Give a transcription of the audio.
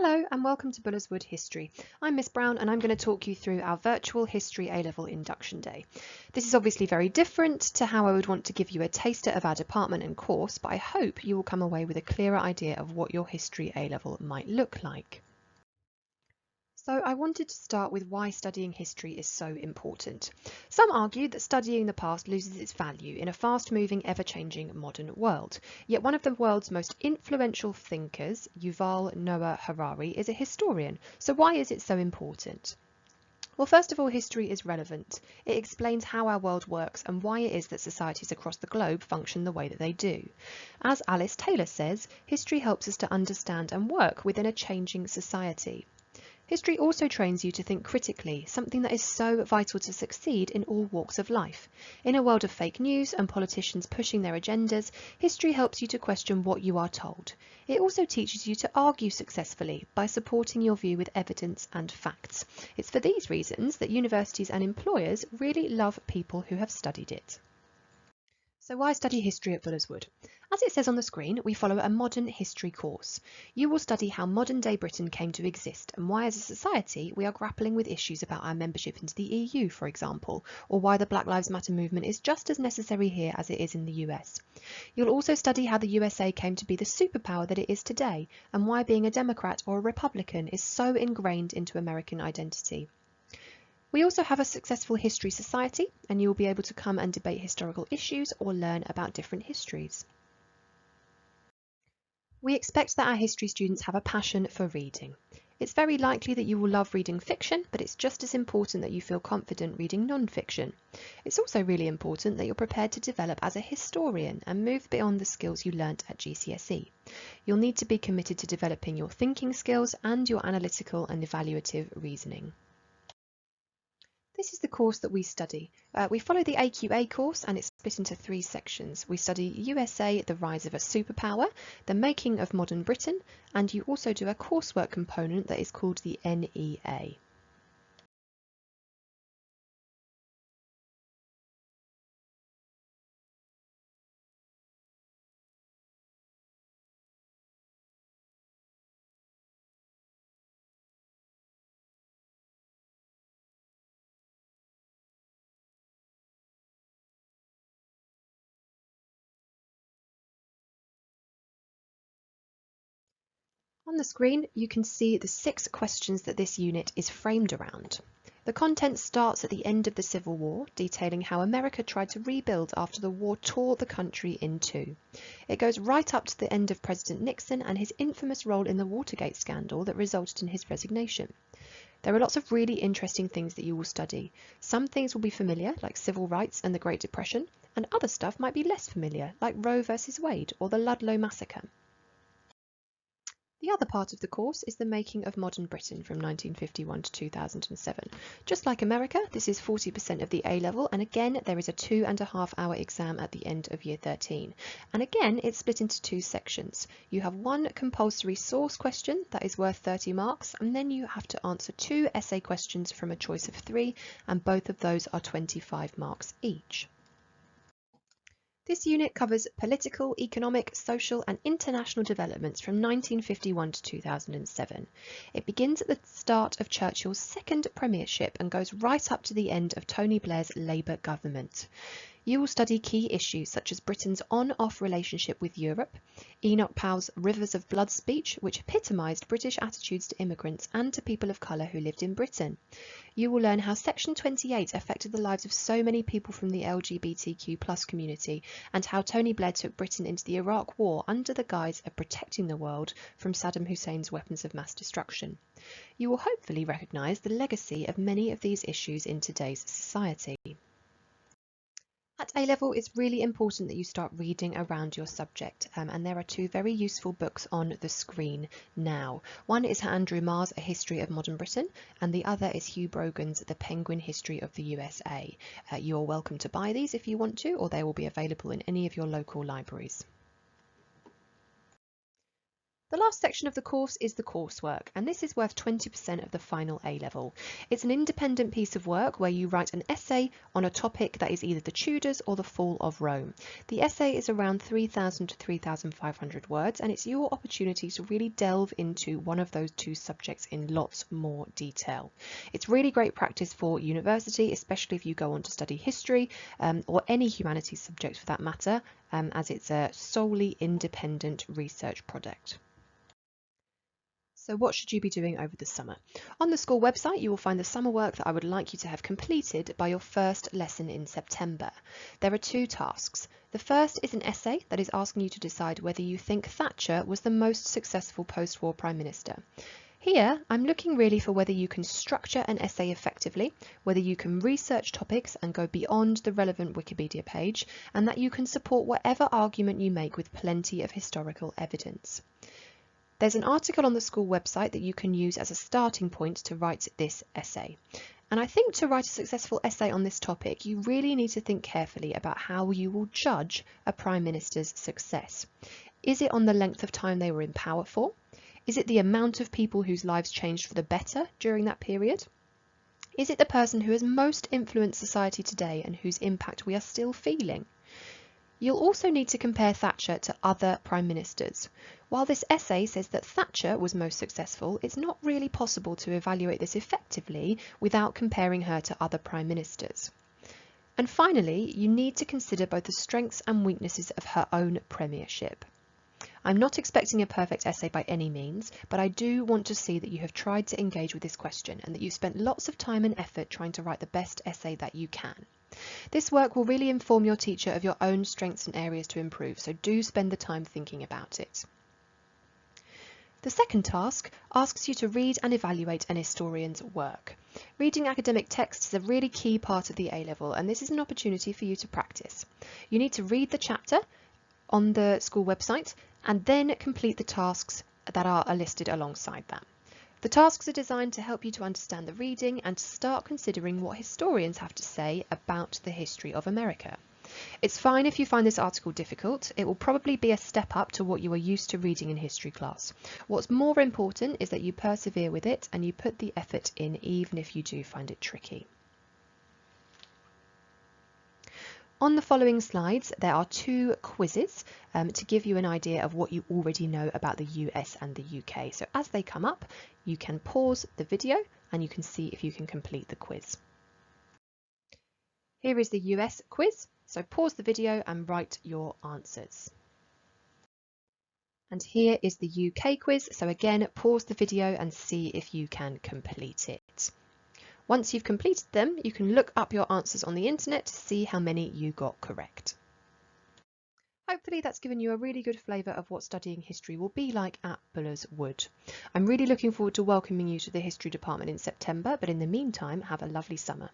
Hello and welcome to Bullerswood History. I'm Miss Brown and I'm going to talk you through our virtual History A-Level Induction Day. This is obviously very different to how I would want to give you a taster of our department and course, but I hope you will come away with a clearer idea of what your History A-Level might look like. So I wanted to start with why studying history is so important. Some argue that studying the past loses its value in a fast-moving, ever-changing modern world. Yet one of the world's most influential thinkers, Yuval Noah Harari, is a historian. So why is it so important? Well, first of all, history is relevant. It explains how our world works and why it is that societies across the globe function the way that they do. As Alice Taylor says, history helps us to understand and work within a changing society. History also trains you to think critically, something that is so vital to succeed in all walks of life. In a world of fake news and politicians pushing their agendas, history helps you to question what you are told. It also teaches you to argue successfully by supporting your view with evidence and facts. It's for these reasons that universities and employers really love people who have studied it. So why study history at Bullerswood? As it says on the screen, we follow a modern history course. You will study how modern-day Britain came to exist and why as a society we are grappling with issues about our membership into the EU, for example, or why the Black Lives Matter movement is just as necessary here as it is in the US. You'll also study how the USA came to be the superpower that it is today and why being a Democrat or a Republican is so ingrained into American identity. We also have a successful history society, and you will be able to come and debate historical issues or learn about different histories. We expect that our history students have a passion for reading. It's very likely that you will love reading fiction, but it's just as important that you feel confident reading non-fiction. It's also really important that you're prepared to develop as a historian and move beyond the skills you learnt at GCSE. You'll need to be committed to developing your thinking skills and your analytical and evaluative reasoning. This is the course that we study. We follow the AQA course and it's split into 3 sections. We study USA, the rise of a superpower, the making of modern Britain, and you also do a coursework component that is called the NEA. On the screen, you can see the 6 questions that this unit is framed around. The content starts at the end of the Civil War, detailing how America tried to rebuild after the war tore the country in two. It goes right up to the end of President Nixon and his infamous role in the Watergate scandal that resulted in his resignation. There are lots of really interesting things that you will study. Some things will be familiar, like civil rights and the Great Depression, and other stuff might be less familiar, like Roe versus Wade or the Ludlow massacre. The other part of the course is the making of modern Britain from 1951 to 2007. Just like America, this is 40% of the A-level, and again there is a 2.5-hour exam at the end of year 13. And again it's split into 2 sections. You have 1 compulsory source question that is worth 30 marks, and then you have to answer 2 essay questions from a choice of 3, and both of those are 25 marks each. This unit covers political, economic, social and international developments from 1951 to 2007. It begins at the start of Churchill's second premiership and goes right up to the end of Tony Blair's Labour government. You will study key issues such as Britain's on-off relationship with Europe, Enoch Powell's Rivers of Blood speech, which epitomised British attitudes to immigrants and to people of colour who lived in Britain. You will learn how Section 28 affected the lives of so many people from the LGBTQ+ community and how Tony Blair took Britain into the Iraq War under the guise of protecting the world from Saddam Hussein's weapons of mass destruction. You will hopefully recognise the legacy of many of these issues in today's society. At A-level, it's really important that you start reading around your subject, and there are 2 very useful books on the screen now. One is Andrew Marr's A History of Modern Britain, and the other is Hugh Brogan's The Penguin History of the USA. You are welcome to buy these if you want to, or they will be available in any of your local libraries. The last section of the course is the coursework, and this is worth 20% of the final A-level. It's an independent piece of work where you write an essay on a topic that is either the Tudors or the fall of Rome. The essay is around 3,000 to 3,500 words, and it's your opportunity to really delve into one of those two subjects in lots more detail. It's really great practice for university, especially if you go on to study history or any humanities subject for that matter, as it's a solely independent research project. So what should you be doing over the summer? On the school website, you will find the summer work that I would like you to have completed by your first lesson in September. There are two tasks. The first is an essay that is asking you to decide whether you think Thatcher was the most successful post-war Prime Minister. Here, I'm looking really for whether you can structure an essay effectively, whether you can research topics and go beyond the relevant Wikipedia page, and that you can support whatever argument you make with plenty of historical evidence. There's an article on the school website that you can use as a starting point to write this essay. And I think to write a successful essay on this topic, you really need to think carefully about how you will judge a Prime Minister's success. Is it on the length of time they were in power for? Is it the amount of people whose lives changed for the better during that period? Is it the person who has most influenced society today and whose impact we are still feeling? You'll also need to compare Thatcher to other Prime Ministers. While this essay says that Thatcher was most successful, it's not really possible to evaluate this effectively without comparing her to other Prime Ministers. And finally, you need to consider both the strengths and weaknesses of her own premiership. I'm not expecting a perfect essay by any means, but I do want to see that you have tried to engage with this question and that you've spent lots of time and effort trying to write the best essay that you can. This work will really inform your teacher of your own strengths and areas to improve, so do spend the time thinking about it. The second task asks you to read and evaluate an historian's work. Reading academic texts is a really key part of the A-level, and this is an opportunity for you to practice. You need to read the chapter on the school website and then complete the tasks that are listed alongside that. The tasks are designed to help you to understand the reading and to start considering what historians have to say about the history of America. It's fine if you find this article difficult. It will probably be a step up to what you are used to reading in history class. What's more important is that you persevere with it and you put the effort in even if you do find it tricky. On the following slides, there are two quizzes to give you an idea of what you already know about the US and the UK. So as they come up, you can pause the video and you can see if you can complete the quiz. Here is the US quiz. So pause the video and write your answers. And here is the UK quiz. So again, pause the video and see if you can complete it. Once you've completed them, you can look up your answers on the internet to see how many you got correct. Hopefully that's given you a really good flavour of what studying history will be like at Buller's Wood. I'm really looking forward to welcoming you to the history department in September, but in the meantime, have a lovely summer.